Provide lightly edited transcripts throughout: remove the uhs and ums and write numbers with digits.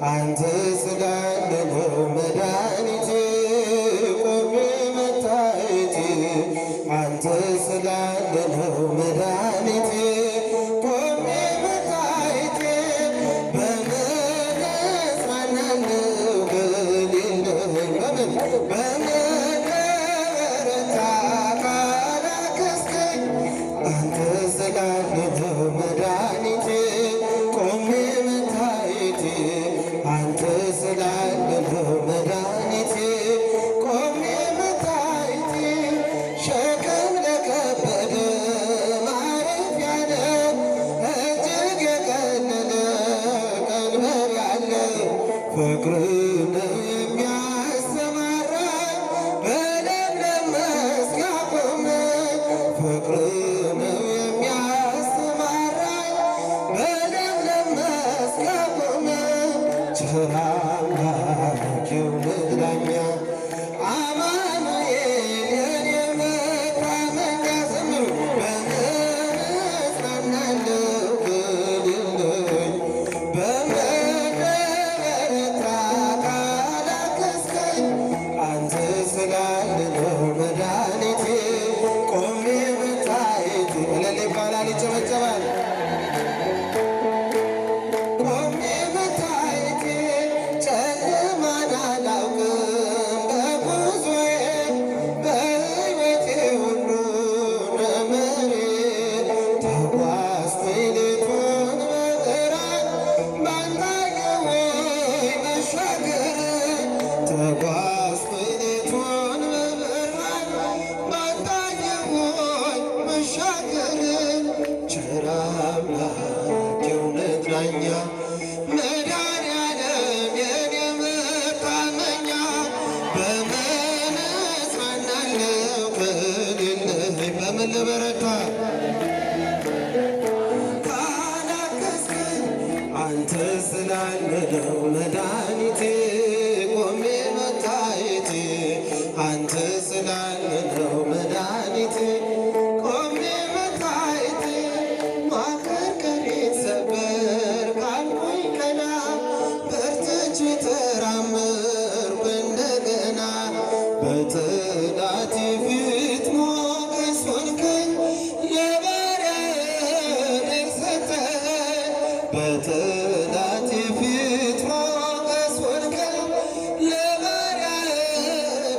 አንተ ስላለ ነው መድኃኒቴ ቆሜ መታየቴ አንተ ስላለ ነው መድኃኒቴ ቆሜ መታየቴ በምን እጽናናለሁ በሌለኝ በምን በረታ ካላገዝከኝ አንተ ስላለ ነው መድኃኒቴ ቆሜ መታየቴ አንተ ስላለ ነው መድኃኒቴ ቆሜ መታየቴ ሸክም ለከበደ ማረፊያ ነው እጅግ የቀለለ ቀንበር ያለው ፍቅር ነው የሚያሰማራኝ በለምለም መስክ ያቆመኝ ፍቅር ነው የሚያሰማራኝ በለምለም መስክ ያቆመኝ ቸር አምላክ የእውነት ዳኛ አማኑኤል የኔ መታመኛ ዘምሩ በምን እጽናናለሁ በሌለኝ በምን በረታ ካላገዝከኝ አንተ ስላለ ነው መድኃኒቴ ቆሜ መታየቴ እልል ይባላል ይጨበጨባል ቆሜ መታየቴ ጨለማን አላውቅም በጉዞዬ በሕይወቴ ሁሉ ነመሬ ተጓዝኩኝ ሌቱን በብርሃን ባንታየወይ መሻገር ተጓዝኩኝ ሌቱን በብርሃን ባንታየወይ መሻገር ቸር አምላክ የእውነት ዳኛ መድኃኒዓለም የኔ መታመኛ በምን እጽናናለሁ በሌለኝ በምን ልበረታ ካላገዝከኝ አንተ ስላለ ነው መድኃኒቴ ቆሜ መታየቴ አንተ ስላለ ነው መድኃኒቴ ቆሜ መታየቴ ማቀርቀሬ ሰበር ካልኩኝ ቀና በርትቼ ተራመድኩ እንደገና በጠላቴ ፊት ሞገስ ሆንከኝ ለባሪያህ ድል ሰጠኸኝ በጠላቴ ፊት ሞገስ ሆንከኝ ለባሪያህ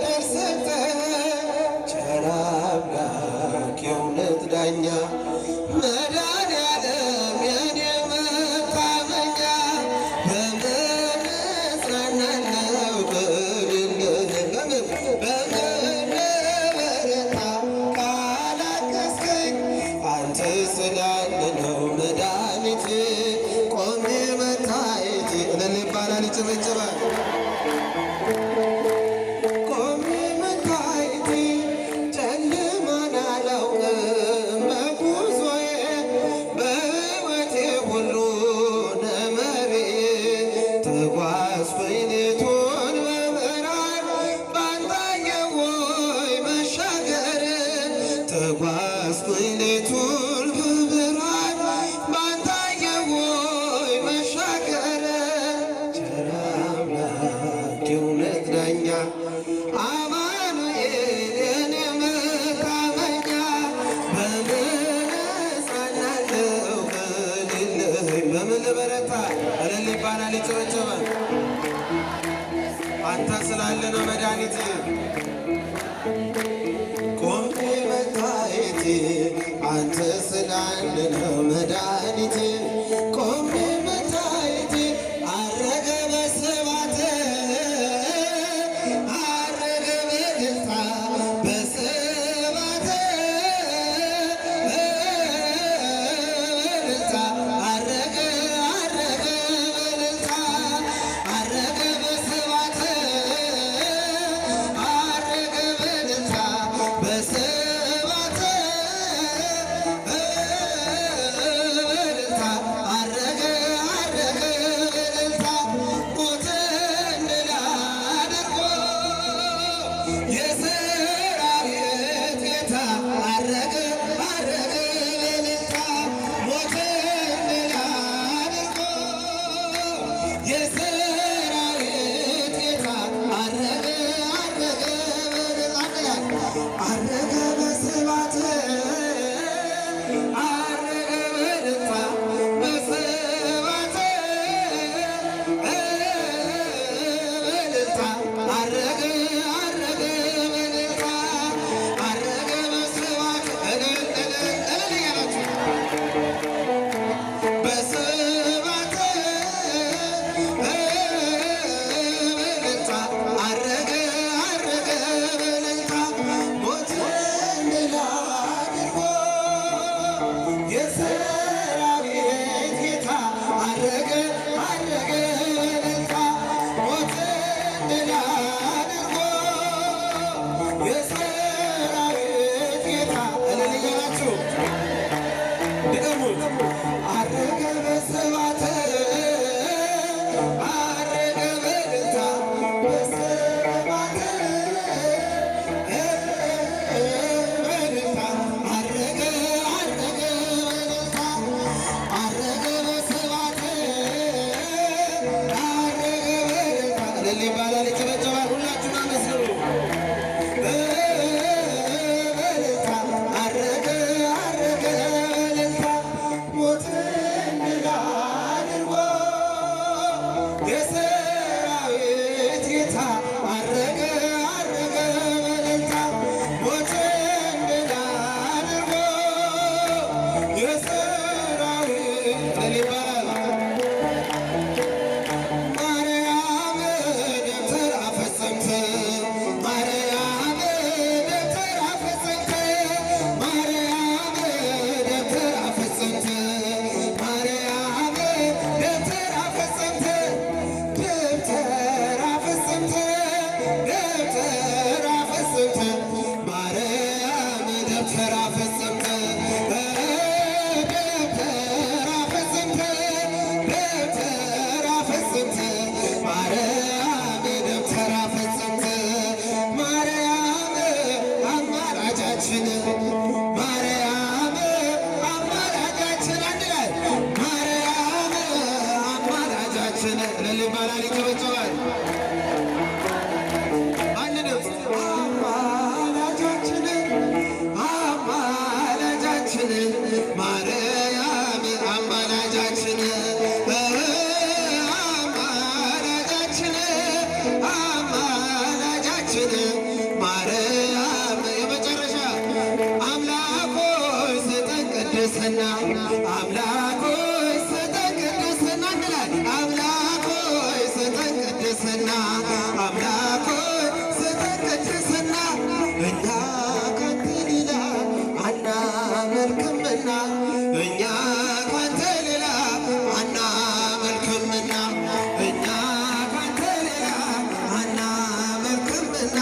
ድል ሰጠኸኝ ቸር አምላክ የእውነት ዳኛ መድኃኒዓለም የኔ መታመኛ በምን እጽናናለሁ በሌለኝ በምን በረታ ካላገዝከኝ አንተ ስላለ ነው መድኃኒቴ ቆሜ መታየቴ እልል ይባላል ይጨበጨባል ቆሜ መታየቴ ጨለማን አላውቅም በጉዞዬ በሕይወቴ ሁሉ ነመሬ ተጓዝኩኝ ሌቱን በብርሃን ባንታየወይ መሻገር ተጓዝኩኝ ሌቱን በብርሃን ባንታየወይ መሻገር ቸር አምላክ የእውነት ዳኛ አማኑኤል የኔ መታመኛ በምን እጽናናለሁ በሌለኝ በምን ልበረታ እልል ይባላል ይጨበጨባል አንተ ስላለ ነው መድኃኒቴ ቆሜ መታየቴ አንተ ስላለ ነው መድኃኒቴ ቆሜ መታየቴ አረገ በስብሐት አረገ በእልልታ በስብሐት በእልልታ አረገ አረገ በእልልታ አረገ በስብሐት አረገ በእልልታ በስብሐት በእልልታ እናታችን ማርያም የመጨረሻ አምላክ ሆይ ስጠን ቅድስና አምላክ ሆይ ስጠን ቅድስና እንላለን። አምላክ ሆይ ስጠን ቅድስና አምላክ ሆይ ስጠን ቅድስና እኛ ካንተ ሌላ አናመልክምና እኛ ካንተ ሌላ አናመልክምና እኛ ካንተ ሌላ አናመልክምና